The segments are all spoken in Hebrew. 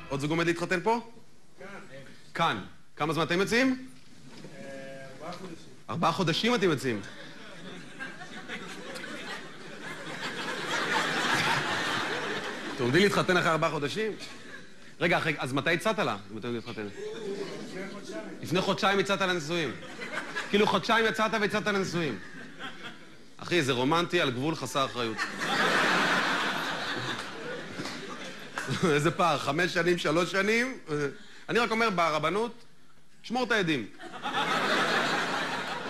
עוד זוג עומד להתחתן פה? כאן. כאן. כמה זמן אתם יוצאים? 4 חודשים. 4 חודשים אתם יוצאים. אתם עומדים להתחתן אחרי 4 חודשים? רגע, אז מתי הצעת לה, אם אתם להתחתן? לפני חודשיים. לפני חודשיים הצעת לנישואים. כאילו חודשיים יצאת והצעת לנישואים. אחי, זה רומנטי על גבול חסר אחריות. איזה פער, 5 שנים, 3 שנים. אני רק אומר, ברבנות, שמור את העדים. אני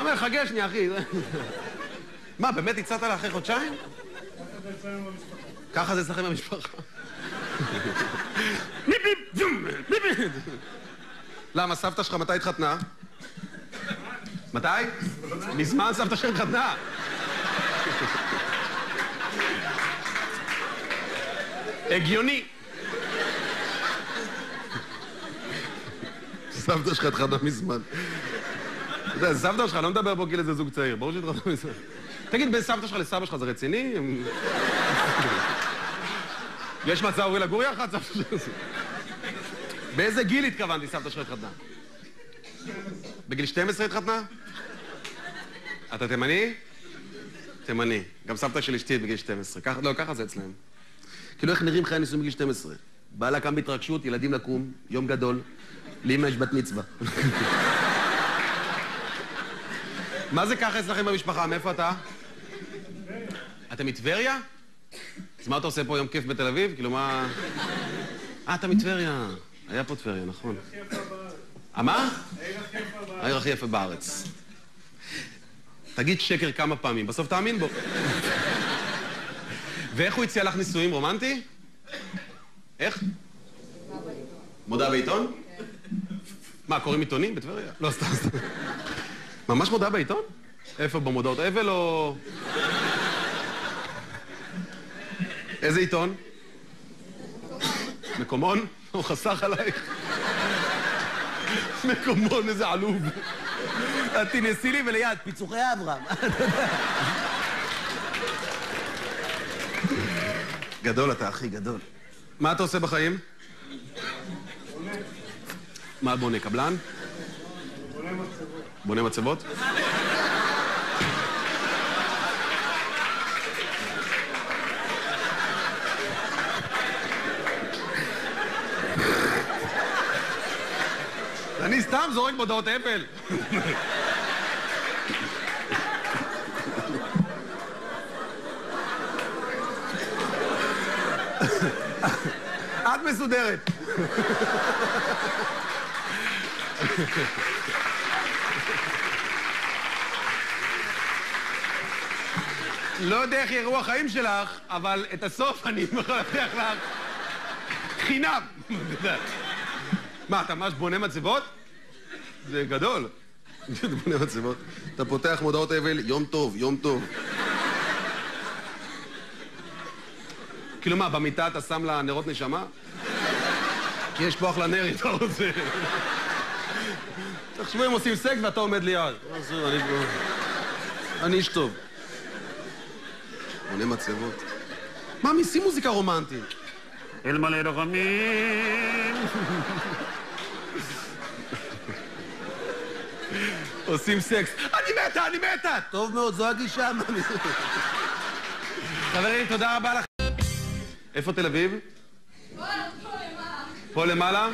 אומר, חגה שנייה, אחי. מה, באמת הצעת לה אחרי חודשיים? ככה זה אצלנו במשפחה. ככה זה אצלכם במשפחה. למה, סבתא שלך מתי התחתנה? מתי? מזמן סבתא שלך התחתנה. הגיוני. סבתא שלך התחתנה מזמן. אתה יודע, סבתא שלך לא מדבר בו כאילו זה זוג צעיר, ברור שהתחתנה מזמן. תגיד, בין סבתא שלך לסבא שלך זה רציני? יש מצב אורי לגור יחד, סבתא שלך? באיזה גיל התכוונתי סבתא שלך התחתנה? בגיל 12 התחתנה? אתה תימני? תימני. גם סבתא של אשתי בגיל 12. לא, ככה זה אצלם. כאילו איך נראים חיי נישואים בגיל 12? בעלה קם בהתרגשות, ילדים לקום, יום גדול, לאמא יש בת מצווה. מה זה ככה אצלכם במשפחה? מאיפה אתה? אתה מטבריה? אז מה אתה עושה פה יום כיף בתל אביב? כאילו מה... אתה מטבריה. היה פה טבריה, נכון. העיר הכי יפה בארץ. מה? העיר הכי יפה בארץ. העיר הכי יפה בארץ. תגיד שקר כמה פעמים, בסוף תאמין בו. ואיך הוא הציע לך נישואים רומנטי? איך? מודעה בעיתון? מה, קוראים עיתונים בטבריה? לא, סתם. ממש מודעה בעיתון? איפה במודעות? אבל או... איזה עיתון? מקומון? הוא חסך עלייך. מקומון, איזה עלוב. תנסי לי וליד, פיצוחי אברהם. גדול אתה, אחי, גדול. מה אתה עושה בחיים? בונה. מה בונה, קבלן? בונה מצבות. בונה מצבות? אני סתם זורק מודעות אפל. את מסודרת. לא יודע איך יראו החיים שלך, אבל את הסוף אני יכול להבטיח לך חינם. מה, אתה ממש בונה מצבות? זה גדול. אתה בונה מצבות. אתה פותח מודעות אבל, יום טוב, יום טוב. כאילו מה, במיטה אתה שם לה נרות נשמה? כי יש פה אחלה נר, אתה רוצה. תחשבו אם עושים סק ואתה עומד ליד. אני איש טוב. בונה מצבות. מה, מיסים מוזיקה רומנטית? אל מלא לוחמים. עושים סקס. אני מתה, אני מתה! טוב מאוד, זו הגישה. חברים, תודה רבה לך. איפה תל אביב? פה למעלה. פה למעלה?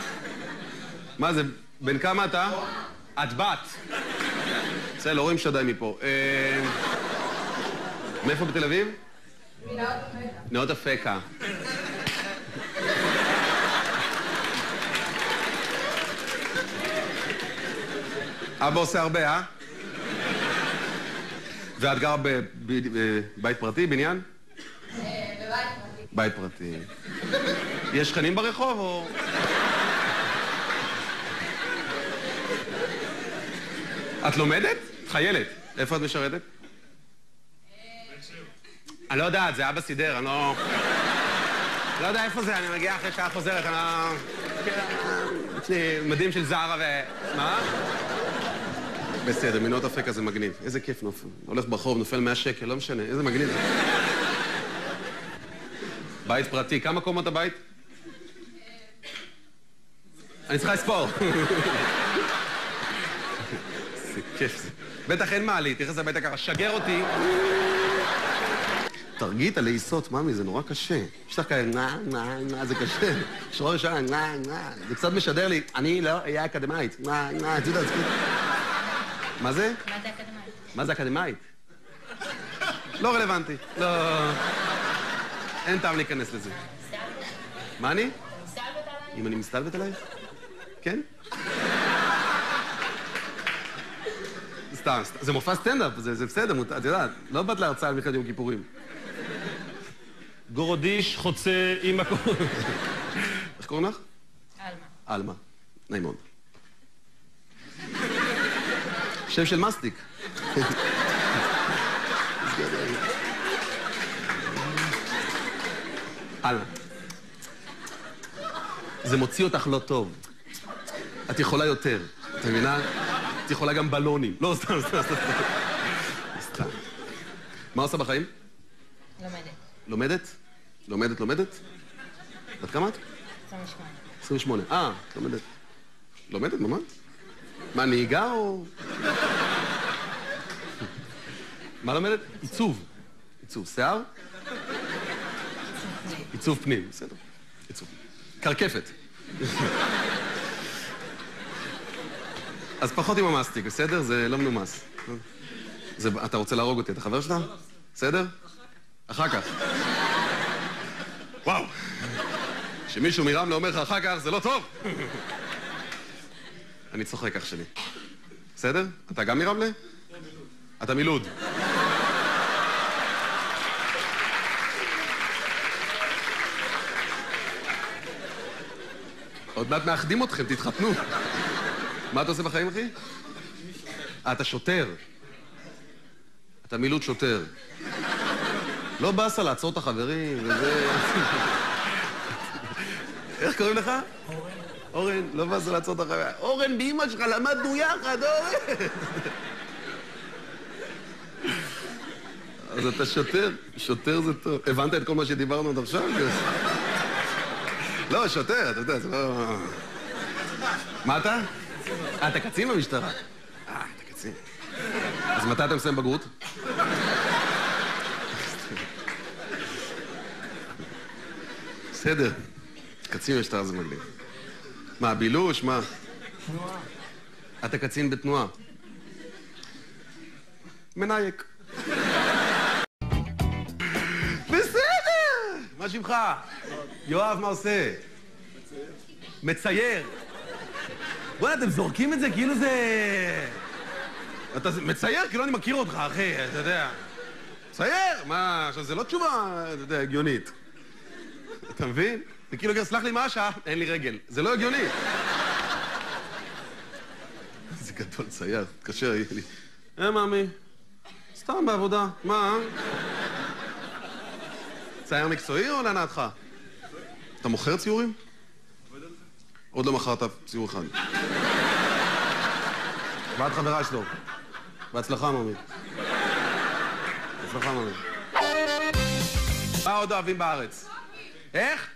מה זה, בן כמה אתה? את בת. בסדר, לא רואים שדי מפה. מאיפה בתל אביב? מנאות אפקה. נאות אפקה. אבא עושה הרבה, אה? ואת גרה בבית פרטי, בניין? בבית פרטי. בית פרטי. יש שכנים ברחוב או... את לומדת? חיילת. איפה את משרתת? אני לא יודעת, זה אבא סידר, אני לא... לא יודע איפה זה, אני מגיע אחרי שעה חוזרת, אני לא... יש לי מדים של זרה ו... מה? בסדר, מנאות אפקה זה מגניב. איזה כיף נופל. הולך ברחוב, נופל 100 שקל, לא משנה, איזה מגניב. בית פרטי, כמה קומות הבית? אני צריכה לספור. זה כיף זה. בטח אין מעלית, תכנס הביתה ככה, שגר אותי. תרגי את הלעיסות, ממי, זה נורא קשה. יש לך כאלה, זה קשה. שרור ראשון, זה קצת משדר לי, אני לא אהיה אקדמאית. את יודעת, מה זה? מה זה אקדמאית? מה זה אקדמאית? לא רלוונטי. לא... אין טעם להיכנס לזה. מה אני? מסתלבט עליי? אם אני מסתלבט עלייך? כן? סתם, זה מופע סטנדאפ, זה בסדר, את יודעת, לא באת להרצאה על מלחמת יום כיפורים. גורודיש חוצה עם הכל. איך קוראים לך? עלמה. עלמה. נעים מאוד. שם של מסטיק. עלמה. זה מוציא אותך לא טוב. את יכולה יותר, את מבינה? את יכולה גם בלונים. לא, סתם. מה עושה בחיים? לומדת. לומדת? בת כמה את? 28. 28. לומדת. לומדת ממש? מה, נהיגה או... מה לומדת? עיצוב. שיער? עיצוב פנים, בסדר. עיצוב. קרקפת. אז פחות עם המסטיק, בסדר? זה לא מנומס. אתה רוצה להרוג אותי, אתה חבר שלך? בסדר? אחר כך. וואו. כשמישהו מרמלה אומר לך אחר כך, זה לא טוב. אני צוחק, אח שלי. בסדר? אתה גם מרמלה? אתה מלוד. עוד מעט מאחדים אתכם, תתחתנו. מה אתה עושה בחיים, אחי? אתה שוטר. אתה מילוד שוטר. לא באסה לעצור את החברים, וזה... איך קוראים לך? אורן, לא באסה לעצור את החברים. אורן, באמא שלך, למדנו יחד, אורן! אז אתה שוטר. שוטר זה טוב. הבנת את כל מה שדיברנו עד עכשיו? לא, שוטר, אתה יודע, זה לא... מה אתה? אתה קצין במשטרה? אתה קצין. אז מתי אתה מסיים בגרות? בסדר. קצין במשטרה זה מגניב. מה, בילוש? מה? תנועה. אתה קצין בתנועה. מנייק. בסדר! מה שמך? יואב, מה עושה? מצייר. בוא'נה, אתם זורקים את זה כאילו זה... אתה מצייר? כאילו אני מכיר אותך, אחי, אתה יודע. מצייר? מה, עכשיו, זה לא תשובה, אתה יודע, הגיונית. אתה מבין? זה כאילו, סלח לי, מה השעה? אין לי רגל. זה לא הגיוני. זה גדול, צייר. תקשר, יהיה לי. מאמי. סתם בעבודה. מה? צייר מקצועי או להנאתך? אתה מוכר ציורים? עוד לא מכרת ציור אחד. ואת חברה שלו. בהצלחה, מאמי. בהצלחה, מאמי. מה עוד אוהבים בארץ? איך?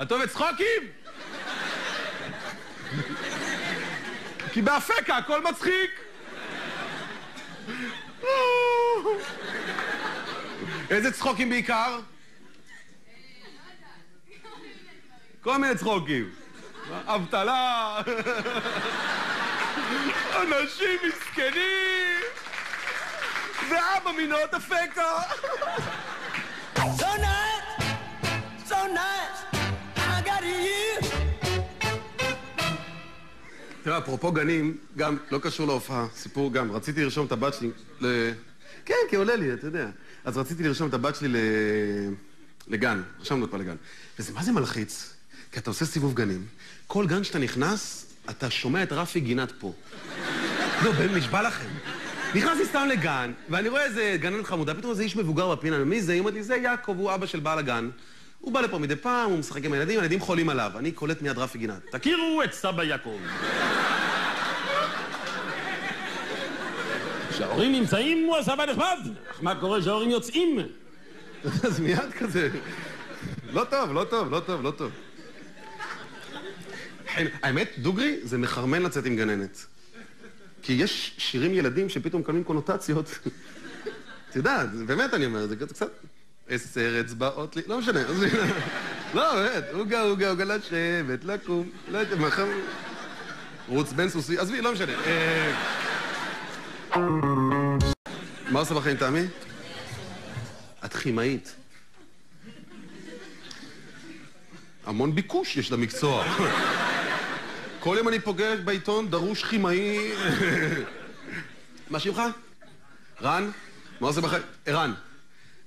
את אוהבת צחוקים? כי באפקה הכל מצחיק. איזה צחוקים בעיקר? כל מיני צחוקים. אבטלה. אנשים מסכנים. ואבא מינות אפקה. So nice, so nice, I got you. תראה, אפרופו גנים, גם לא קשור להופעה, סיפור גם. רציתי לרשום את הבת שלי כן, כי עולה לי, אתה יודע. אז רציתי לרשום את הבת שלי לגן. רשמנו אותה לגן. וזה מה זה מלחיץ? כי אתה עושה סיבוב גנים. כל גן שאתה נכנס, אתה שומע את רפי גינת פה. לא, בן, נשבע לכם. נכנסתי סתם לגן, ואני רואה איזה גננת חמודה, פתאום איזה איש מבוגר בפינה, מי זה? היא אומרת לי, זה יעקב, הוא אבא של בעל הגן. הוא בא לפה מדי פעם, הוא משחק עם הילדים, הילדים חולים עליו. אני קולט מיד רפי גינת. תכירו את סבא יעקב. כשההורים נמצאים, הוא הסבא נחמד. אך מה קורה כשההורים יוצאים? אז מיד כזה. לא טוב, לא טוב, לא טוב, לא טוב. האמת, דוגרי, זה מחרמן לצאת עם גננת. כי יש שירים ילדים שפתאום מקבלים קונוטציות. אתה יודע, באמת אני אומר, זה קצת... 10 אצבעות לי... לא משנה. לא, באמת. עוגה, לשבת, לקום, מחר... רוץ בן סוסי, עזבי, לא משנה. מה עושה בחיים, תמי? את כימאית. המון ביקוש יש למקצוע. כל יום אני פוגש בעיתון, דרוש כימאי. מה שמך? רן? מה עושה בחיים? ערן.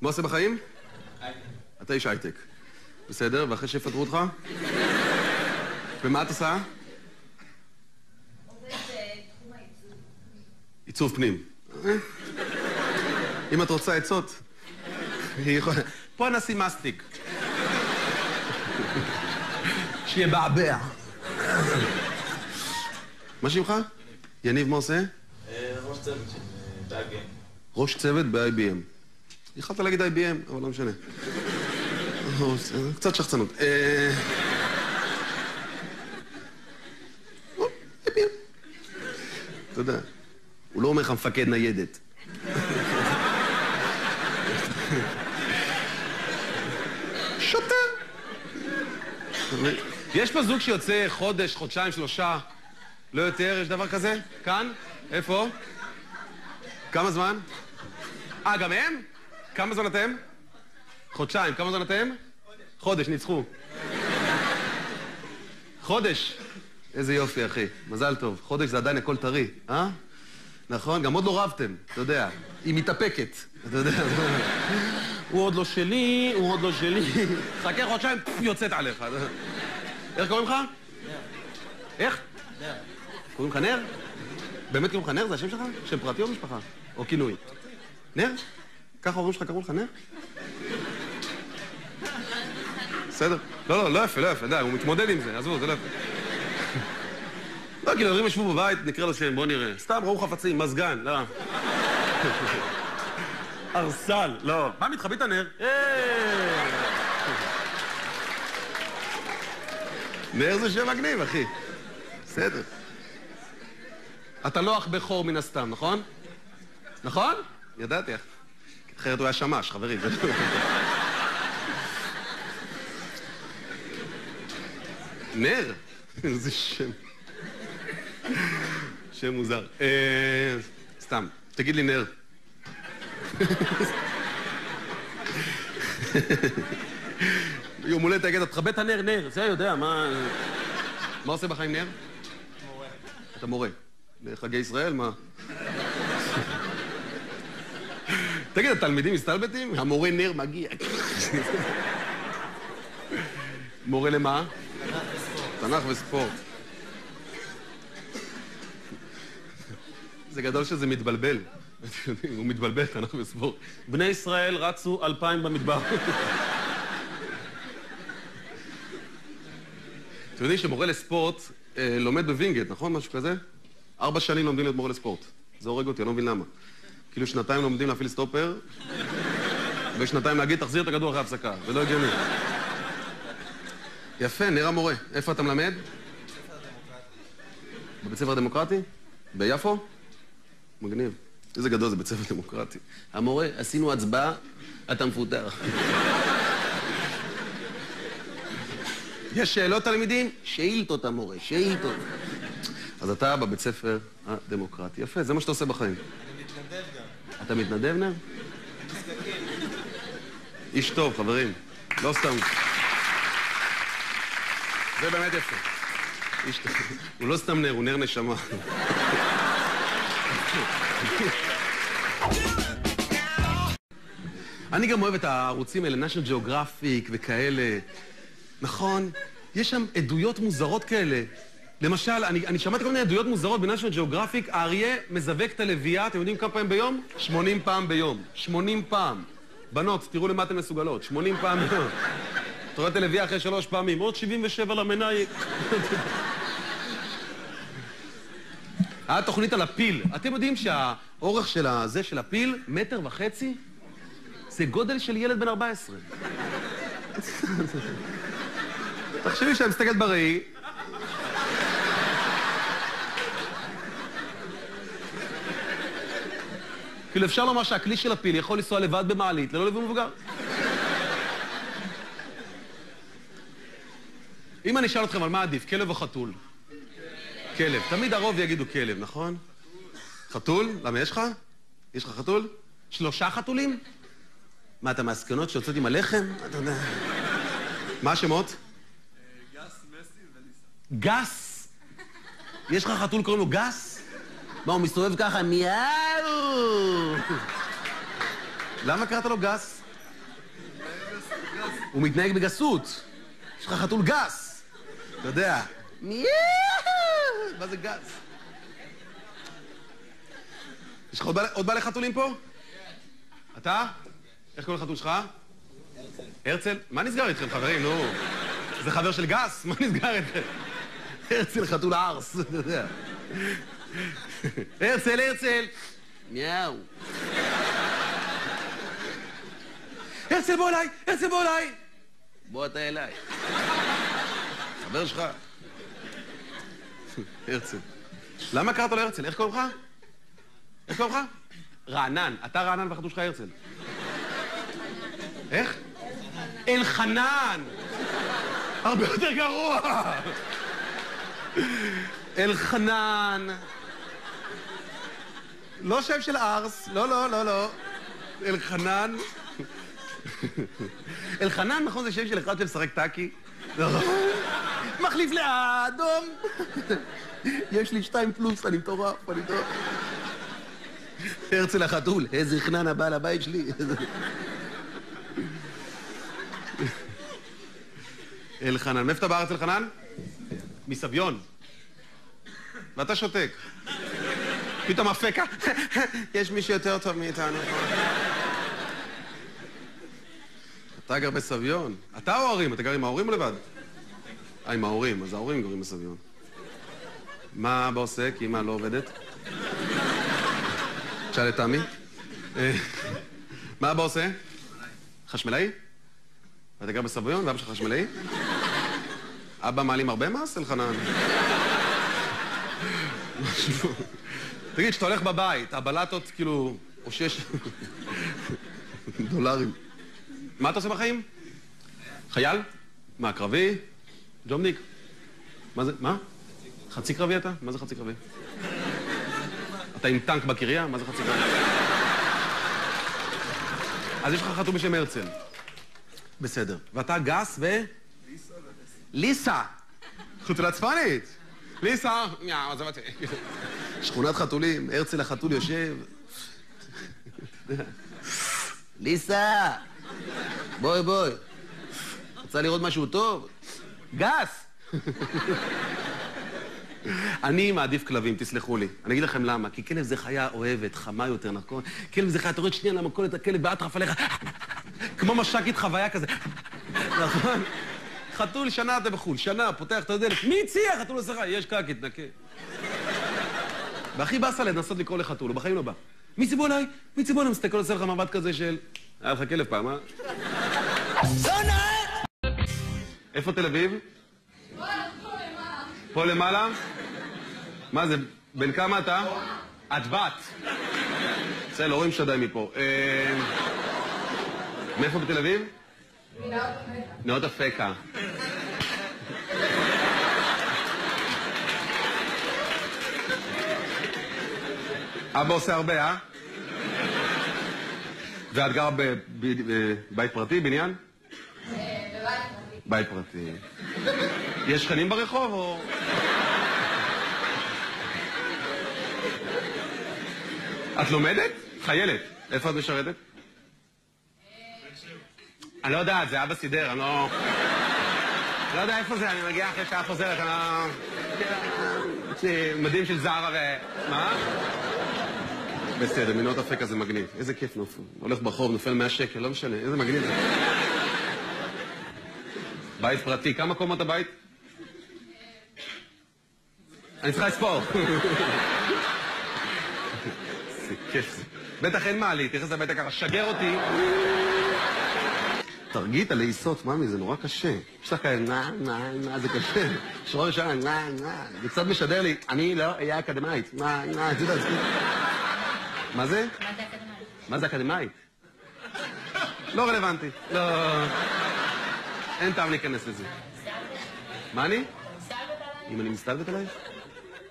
מה עושה בחיים? אתה איש הייטק. בסדר, ואחרי שיפטרו אותך? ומה את עושה? עיצוב פנים. אם את רוצה עצות, פה נשים מסטיק. שיהיה בעבע. מה שמך? יניב, מה עושה? ראש צוות של ב-IBM. ראש צוות ב-IBM. יכולת להגיד IBM, אבל לא משנה. קצת שחצנות. IBM. אתה יודע, הוא לא אומר לך מפקד ניידת. שוטר. יש פה זוג שיוצא חודש, חודשיים, 3, לא יותר, יש דבר כזה? כאן? איפה? כמה זמן? גם הם? כמה זמן אתם? חודשיים, כמה זמן אתם? חודש, ניצחו. חודש. איזה יופי, אחי. מזל טוב. חודש זה עדיין הכל טרי, אה? נכון? גם עוד לא רבתם, אתה יודע. היא מתאפקת, אתה יודע. הוא עוד לא שלי, הוא עוד לא שלי. חכה חודשיים, יוצאת עליך. איך קוראים לך? נר. איך? נר. קוראים לך נר? באמת קוראים לך נר? זה השם שלך? שם פרטי או משפחה? או כינוי? נר? ככה ההורים שלך קראו לך נר? בסדר? לא יפה, די, הוא מתמודד עם זה, עזבו, זה לא יפה. לא, כי להורים ישבו בבית, נקרא לו שם, בוא נראה. סתם, ראו חפצים, מזגן, לא. ארסל, לא. מה, מתחבית הנר? נר זה שם מגניב, אחי. בסדר. אתה לא אח בכור מן הסתם, נכון? נכון? ידעתי. אחרת הוא היה שמש, חברים. נר? איזה שם. שם מוזר. סתם, תגיד לי נר. יום הולדת תגיד, אתה תכבה את הנר, נר. זה יודע, מה... מה עושה בחיים נר? מורה. אתה מורה. לחגי ישראל, מה? תגיד, התלמידים מסתלבטים? המורה נר מגיע. מורה למה? תנ"ך וספורט. תנ"ך וספורט. זה גדול שזה מתבלבל. הוא מתבלבל, תנ"ך וספורט. בני ישראל רצו 2000 במדבר. אתם יודעים שמורה לספורט לומד בווינגייט, נכון? משהו כזה? 4 שנים לומדים להיות מורה לספורט. זה הורג אותי, אני לא מבין למה. כאילו 2 לומדים להפעיל סטופר, ו2 להגיד, תחזיר את הכדור אחרי הפסקה. זה לא הגיוני. יפה, נראה מורה. איפה אתה מלמד? בבית ספר הדמוקרטי? ביפו? מגניב. איזה גדול זה בית ספר דמוקרטי. המורה, עשינו הצבעה, אתה מפוטר. יש שאלות תלמידים? שאילתות המורה, שאילתות. אז אתה בבית ספר הדמוקרטי. יפה, זה מה שאתה עושה בחיים. אני מתנדב גם. אתה מתנדב, נר? איש טוב, חברים. לא סתם. זה באמת יפה. איש טוב. הוא לא סתם נר, הוא נר נשמה. אני גם אוהב את הערוצים האלה, national geographic וכאלה. נכון? יש שם עדויות מוזרות כאלה. למשל, אני שמעתי כל מיני עדויות מוזרות ב-national geographic, האריה מזווק את הלוויה, אתם יודעים כמה פעמים ביום? 80 פעם ביום. 80 פעם. בנות, תראו למה אתן מסוגלות. 80 פעם ביום. אתה רואה את הלוויה אחרי 3 פעמים, עוד 77 למנאי. היה תוכנית על הפיל. אתם יודעים שהאורך של הפיל, 1.5 מטר, זה גודל של ילד בן 14. תחשבי שאני מסתכלת בראי, כאילו אפשר לומר שהכלי של הפיל יכול לנסוע לבד במעלית, ללא ליווי מבוגר. אם אני אשאל אתכם על מה עדיף, כלב או חתול? כלב. תמיד הרוב יגידו כלב, נכון? חתול? למה יש לך? יש לך חתול? 3 חתולים? מה, אתה מהסקנות שיוצאת עם הלחם? אתה יודע. מה השמות? גס, מסי וליסה. גס? יש לך חתול קוראים לו גס? מה, הוא מסתובב ככה? מיאו! למה קראת לו גס? הוא מתנהג בגסות. יש לך חתול גס. אתה יודע. מיאו! מה זה גס? יש לך עוד בעלי חתולים פה? אתה? איך קוראים לחתול שלך? הרצל. הרצל? מה נסגר איתכם, חברים? נו. זה חבר של גס? מה נסגר איתכם? הרצל חתול ארס, אתה יודע. הרצל, הרצל! מיאו. הרצל, בוא אליי! הרצל, בוא אליי! בוא אתה אליי. חבר שלך. הרצל. למה קראת לו הרצל? איך קוראים לך? איך קוראים לך? רענן. אתה רענן והחתול שלך הרצל. איך? אלחנן! הרבה יותר גרוע! אלחנן! לא שם של ארס, לא, לא, לא, לא. אלחנן. אלחנן, נכון, זה שם של אחד שמשחק טאקי? מחליף לאדום. יש לי 2 פלוס, אני מטורף, אני מטורף. הרצל החתול, איזה חנן הבא לבית שלי. אלחנן. מאיפה אתה בארץ, אלחנן? מסביון. ואתה שותק. פתאום אפקה. יש מישהו יותר טוב מאיתנו. אתה גר בסביון. אתה או ההורים? אתה גר עם ההורים או לבד? עם ההורים. אז ההורים גרים בסביון. מה אבא עושה? כי אמא לא עובדת? תשאל את תמי. מה אבא עושה? חשמלאי? אתה גר בסביון ואבא שלך חשמלאי? אבא מעלים הרבה מס, אלחנן? תגיד, שאתה הולך בבית, הבלטות כאילו... או 6 דולרים. מה אתה עושה בחיים? חייל? מה, קרבי? ג'ובניק? מה זה? מה? חצי קרבי אתה? מה זה חצי קרבי? אתה עם טנק בקריה? מה זה חצי קרבי? אז יש לך חתול בשם הרצל. בסדר. ואתה גס ו... ליסה ונסי. ליסה! חתולה צפנית! ליסה! מיאו, זה מתאים. שכונת חתולים, הרצל החתול יושב. ליסה! בואי, בואי. רוצה לראות משהו טוב? גס! אני מעדיף כלבים, תסלחו לי. אני אגיד לכם למה. כי כלב זה חיה אוהבת, חמה יותר, נכון? כלב זה חיה, אתה רואה שנייה למכולת הכלב באטרף עליך. כמו מש"קית חוויה כזה. נכון? חתול, שנה אתה בחול, שנה, פותח את הדלת. מי הציע? חתול עושה לך, יש קקי, תנקה. והכי באסה לנסות לקרוא לחתול, הוא בחיים לא בא. מי ציבו עליי? מי ציבו עליי? מסתכל עושה לך מבט כזה של... היה לך כלב פעם, אה? איפה תל אביב? פה למעלה? מה זה? בן כמה אתה? את בת. בסדר, לא רואים שדי מפה. מאיפה בתל אביב? נאות אפקה. אבא עושה הרבה, אה? ואת גרה בבית פרטי, בניין? בבית פרטי. בית פרטי. יש שכנים ברחוב או... את לומדת? חיילת. איפה את משרתת? אני לא יודעת, זה אבא סידר, אני לא... לא יודע איפה זה, אני מגיע אחרי שעה חוזרת, אני לא... מדים של זרה ו... מה? בסדר, מנאות אפקה זה מגניב. איזה כיף נופל. הולך ברחוב, נופל 100 שקל, לא משנה, איזה מגניב זה. בית פרטי, כמה קומות הבית? אני צריכה לספור. זה כיף זה. בטח אין מעלית, תכנס הביתה ככה, שגר אותי. תרגיט על לעיסות, ממי, זה נורא קשה. יש לך כאלה, זה קשה. שרור ישן, זה קצת משדר לי, אני לא אהיה אקדמאית. זה יודע, זה... מה זה? מה זה אקדמאית? מה זה אקדמאית? לא רלוונטי. לא... אין טעם להיכנס לזה. מה אני? אם אני מסתלבט עלייך?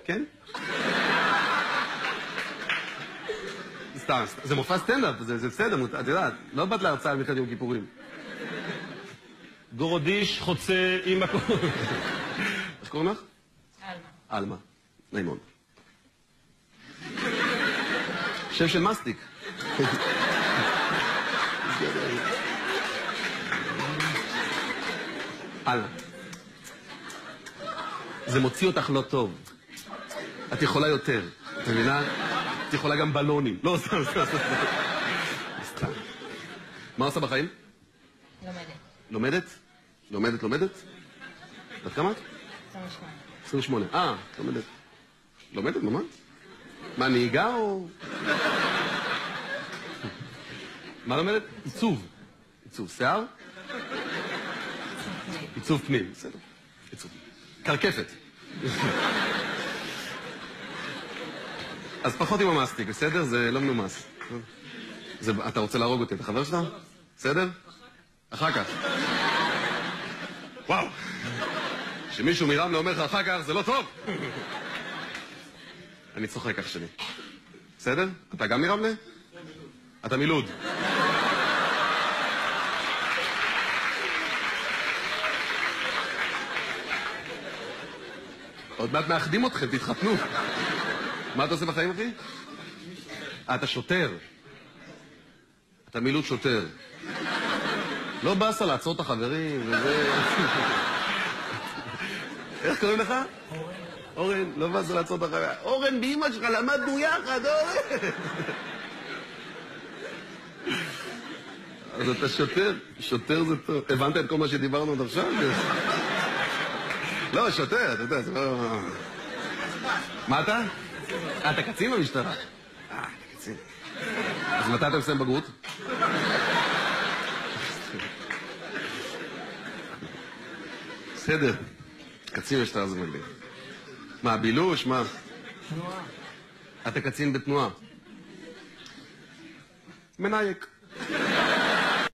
כן? סתם, זה מופע סטנדאפ, זה בסדר, את יודעת, לא באת להרצאה על מלחמת יום כיפורים. גורודיש חוצה עם הכל. איך קוראים לך? אלמה. אלמה. נעים מאוד. שם של מסטיק. אלמה. זה מוציא אותך לא טוב. את יכולה יותר, את מבינה? את יכולה גם בלונים. לא, סתם. מה עושה בחיים? לומדת. לומדת? בת כמה את? 28. 28. לומדת. לומדת, ממש? מה, נהיגה או... מה לומדת? עיצוב. שיער? עיצוב פנים, בסדר. עיצוב. קרקפת. אז פחות עם המסטיק, בסדר? זה לא מנומס. אתה רוצה להרוג אותי, אתה חבר שלך? בסדר? אחר כך. וואו. שמישהו מרמלה אומר לך אחר כך, זה לא טוב. אני צוחק אח שלי. בסדר? אתה גם מרמלה? אתה מלוד. עוד מעט מאחדים אתכם, תתחתנו. מה אתה עושה בחיים, אחי? אתה שוטר. אתה מילוד שוטר. לא באסה לעצור את החברים וזה... איך קוראים לך? אורן, לא באסה לעצור את החברים. אורן, באמא שלך למדנו יחד, אורן! אז אתה שוטר. שוטר זה טוב. הבנת את כל מה שדיברנו עד עכשיו? לא, שוטר, אתה יודע, זה לא... מה אתה? אתה קצין במשטרה? אתה קצין. אז מתי אתה מסיים בגרות? בסדר. קצין במשטרה זה מגניב. מה, בילוש? מה? תנועה. אתה קצין בתנועה. מנייק.